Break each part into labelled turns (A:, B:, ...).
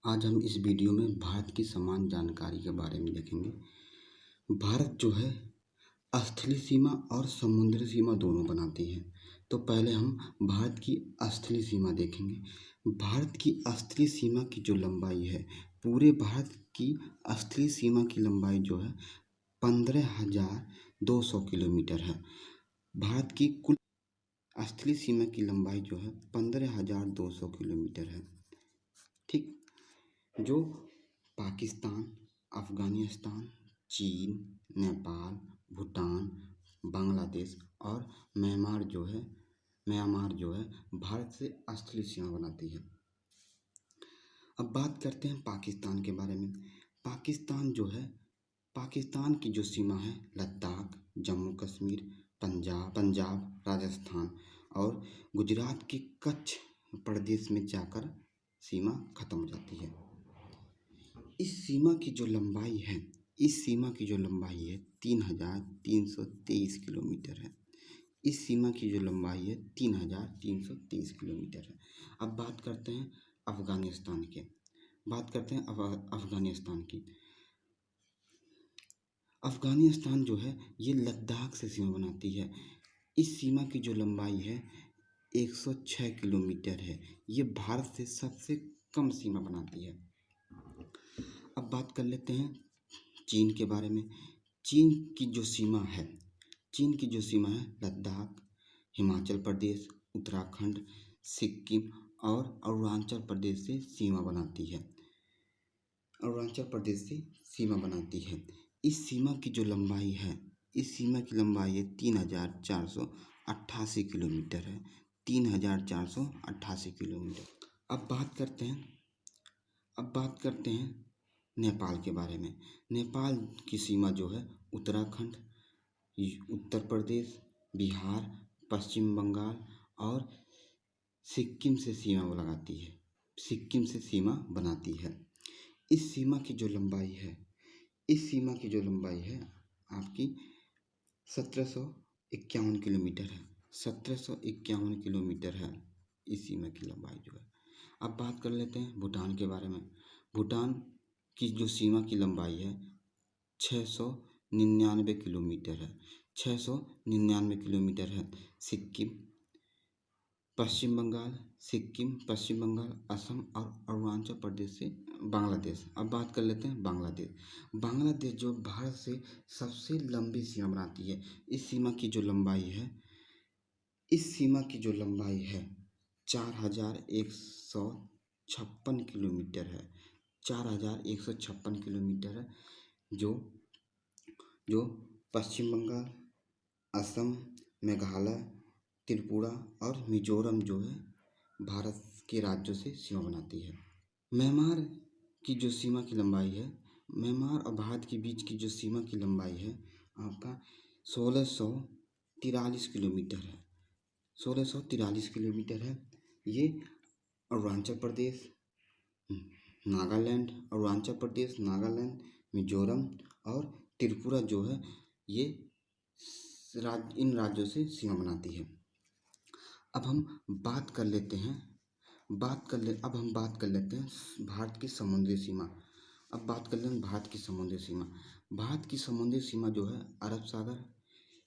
A: आज हम इस वीडियो में भारत की समान जानकारी के बारे में देखेंगे। भारत जो है स्थलीय सीमा और समुद्री सीमा दोनों बनाती है। तो पहले हम भारत की स्थलीय सीमा देखेंगे। भारत की स्थलीय सीमा की जो लंबाई है, पूरे भारत की स्थलीय सीमा की लंबाई जो है 15,200 किलोमीटर है। भारत की कुल स्थलीय सीमा की लंबाई जो है 15,200 किलोमीटर है। ठीक। जो पाकिस्तान, अफ़गानिस्तान, चीन, नेपाल, भूटान, बांग्लादेश और म्यांमार जो है भारत से स्थलीय सीमा बनाती है। अब बात करते हैं पाकिस्तान के बारे में। पाकिस्तान की जो सीमा है लद्दाख, जम्मू कश्मीर, पंजाब, राजस्थान और गुजरात के कच्छ प्रदेश में जाकर सीमा खत्म हो जाती है। इस सीमा की जो लंबाई है 3,323 किलोमीटर है। इस सीमा की जो लंबाई है 3,323 किलोमीटर है। अब बात करते हैं अफ़गानिस्तान की। अफ़गानिस्तान जो है ये लद्दाख से सीमा बनाती है। इस सीमा की जो लंबाई है 106 किलोमीटर है। ये भारत से सबसे कम सीमा बनाती है। अब बात कर लेते हैं चीन के बारे में। चीन की जो सीमा है लद्दाख, हिमाचल प्रदेश, उत्तराखंड, सिक्किम और अरुणाचल प्रदेश से सीमा बनाती है। इस सीमा की लंबाई है 3,488 किलोमीटर है। 3,488 किलोमीटर। अब बात करते हैं नेपाल के बारे में। नेपाल की सीमा जो है उत्तराखंड, उत्तर प्रदेश, बिहार, पश्चिम बंगाल और सिक्किम से सीमा बनाती है। इस सीमा की जो लंबाई है आपकी 1751 किलोमीटर है। 1751 किलोमीटर है इस सीमा की लंबाई जो है। अब बात कर लेते हैं भूटान के बारे में। भूटान की जो सीमा की लंबाई है 699 किलोमीटर है। 699 किलोमीटर है। सिक्किम, पश्चिम बंगाल, असम और अरुणाचल प्रदेश से बांग्लादेश। अब बात कर लेते हैं बांग्लादेश जो भारत से सबसे लंबी सीमा बनाती है। इस सीमा की जो लंबाई है 4,156 किलोमीटर है। 4,156 किलोमीटर है। जो पश्चिम बंगाल, असम, मेघालय, त्रिपुरा और मिजोरम जो है भारत के राज्यों से सीमा बनाती है। म्यांमार की जो सीमा की लंबाई है, म्यांमार और भारत के बीच की जो सीमा की लंबाई है आपका 1643 किलोमीटर है। 1643 किलोमीटर है। ये अरुणाचल प्रदेश, नागालैंड, मिजोरम और त्रिपुरा जो है ये इन राज्यों से सीमा बनाती है। अब हम बात कर लेते हैं भारत की समुद्री सीमा। भारत की समुद्री सीमा जो है अरब सागर,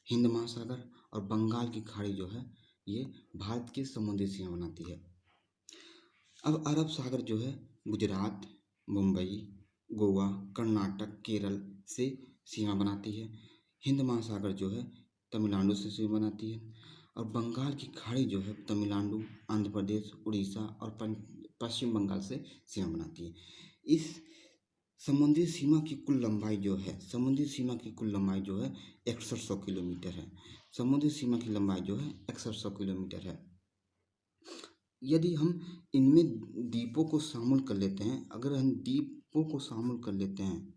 A: हिंद महासागर और बंगाल की खाड़ी जो है ये भारत की समुद्री सीमा बनाती है। अब अरब सागर जो है गुजरात, मुंबई, गोवा, कर्नाटक, केरल से सीमा बनाती है। हिंद महासागर जो है तमिलनाडु से सीमा बनाती है और बंगाल की खाड़ी जो है तमिलनाडु, आंध्र प्रदेश, उड़ीसा और पश्चिम बंगाल से सीमा बनाती है। इस समुद्री सीमा की कुल लंबाई जो है 6100 किलोमीटर है। यदि हम इनमें द्वीपों को शामिल कर लेते हैं,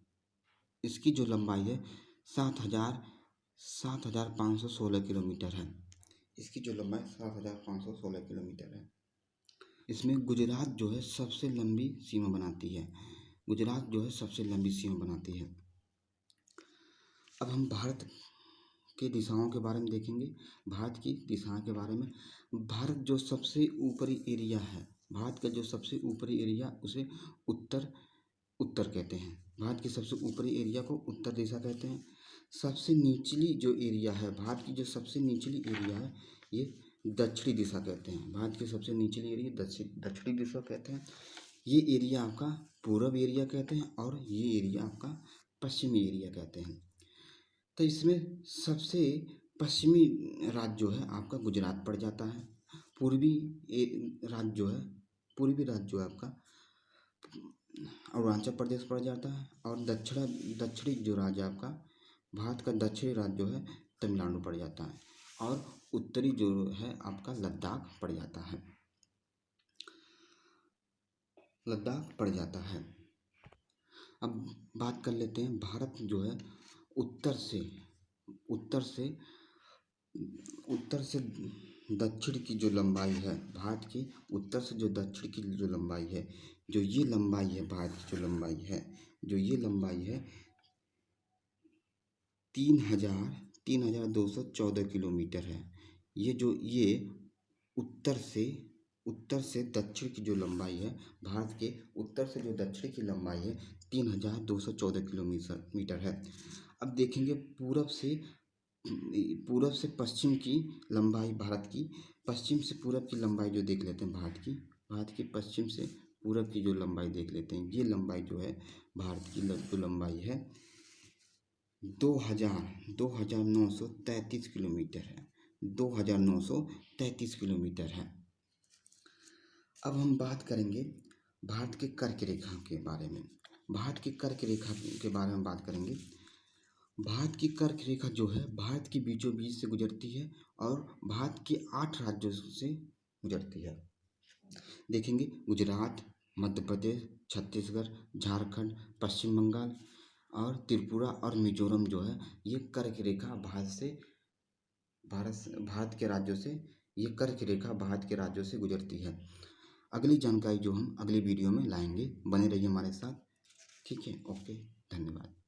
A: इसकी जो लंबाई है 7,516 किलोमीटर है। इसमें गुजरात जो है सबसे लंबी सीमा बनाती है। अब हम भारत की दिशाओं के बारे में देखेंगे। भारत जो सबसे ऊपरी एरिया है भारत का जो सबसे ऊपरी एरिया उसे उत्तर उत्तर कहते हैं। भारत के सबसे ऊपरी एरिया को उत्तर दिशा कहते हैं। सबसे निचली जो एरिया है, भारत की जो सबसे निचली एरिया है, ये दक्षिणी दिशा कहते हैं। भारत की सबसे निचली एरिया दक्षिणी दिशा कहते हैं। ये एरिया आपका पूर्व एरिया कहते हैं और ये एरिया आपका पश्चिमी एरिया कहते हैं। तो इसमें सबसे पश्चिमी राज्य जो है आपका गुजरात पड़ जाता है। पूर्वी राज्य जो है, पूर्वी राज्य जो है आपका अरुणाचल प्रदेश पड़ जाता है। और दक्षिणी जो राज्य आपका भारत का दक्षिणी राज्य जो है तमिलनाडु पड़ जाता है। और उत्तरी जो है आपका लद्दाख पड़ जाता है, लद्दाख पड़ जाता है। अब बात कर लेते हैं भारत जो है उत्तर से उत्तर से उत्तर से दक्षिण की जो लंबाई है, भारत की उत्तर से जो दक्षिण की जो लंबाई है, जो ये लंबाई है भारत की जो लंबाई है, जो ये लंबाई है 3,214 किलोमीटर है। ये उत्तर से दक्षिण की जो लंबाई है, भारत के उत्तर से जो दक्षिण की लंबाई है 3,214 किलोमीटर है। अब देखेंगे पूरब से पश्चिम की लंबाई भारत की, पश्चिम से पूरब की लंबाई जो देख लेते हैं भारत की पश्चिम से पूरब की जो लंबाई देख लेते हैं। ये लंबाई जो है भारत की जो लंबाई है 2,933 किलोमीटर है, 2,933 किलोमीटर है। अब हम बात करेंगे भारत के कर्क रेखा के बारे में। भारत की कर्क रेखा के बारे में बात करेंगे। भारत की कर्क रेखा जो है भारत के बीचों बीच से गुजरती है और भारत के 8 राज्यों से गुजरती है। देखेंगे गुजरात, मध्य प्रदेश, छत्तीसगढ़, झारखंड, पश्चिम बंगाल और त्रिपुरा और मिजोरम जो है ये कर्क रेखा भारत के राज्यों से, ये कर्क रेखा भारत के राज्यों से गुजरती है। अगली जानकारी जो हम अगली वीडियो में लाएंगे, बने रहिए हमारे साथ। ठीक है, ओके, धन्यवाद।